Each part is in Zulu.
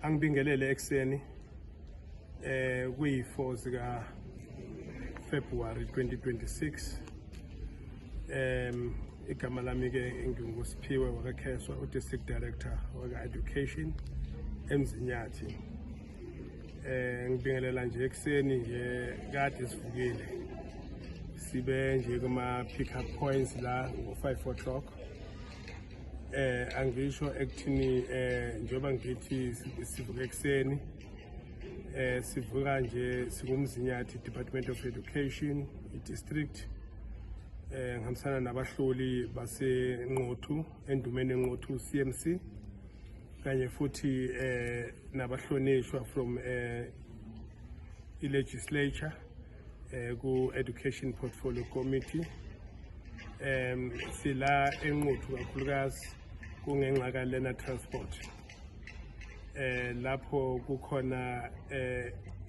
Angibingelele ekseni kuyi-4 zika February 2026. Igama lami ke nginguSiphiwe wakaKheswa, u-District Director waka-Education eMzinyathi. Ngibingelela nje ekseni nje kade sivukile sibe nje kuma pick up points la ngo-5 o'clock. Angisho ekuthini njengoba ngithi sivuka ekseni sivuka nje sikumzinyathi Department of Education i-district ngihambisana nabahloli baseNquthu endumeni eNquthu CMC kanye futhi nabahlonishwa from i-legislature ku-Education Portfolio Committee. Sila eNquthu kakhulukazi kungenxa ka-learner transport lapho kukhona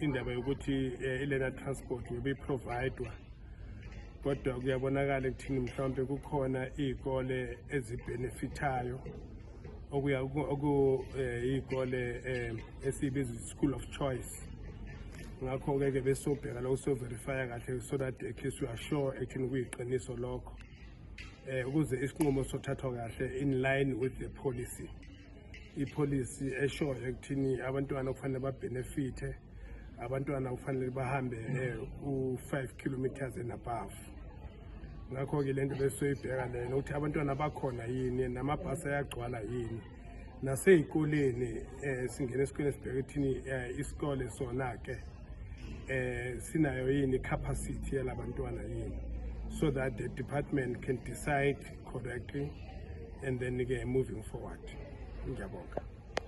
indaba yokuthi i-learner transport bebiprovidwa, kodwa kuyabonakala ekuthini mhlawumbe kukhona iy'kole ezibhenefithayo iy'kole esiyibiza school of choice. Ngakho-ke besobheka lokho soverifya kahle so that at least we are sure ekuthini kuyiqiniso lokho ukuze isinqumo sothathwa kahle in line with the policy. I-policy eshoyo ekuthini abantwana kufanele babenefithe, abantwana kufanele bahambe u-5 kilometers and above. Ngakho-ke lento besoyibheka lena ukuthi abantwana bakhona yini, namabhasi ayagcwala yini, nasey'koleni singena esikoleni sibheka ekuthini isikole sona-ke sinayo yini capacity yalabantwana yini, so that the department can decide correctly and then again moving forward. Ngiyabonga.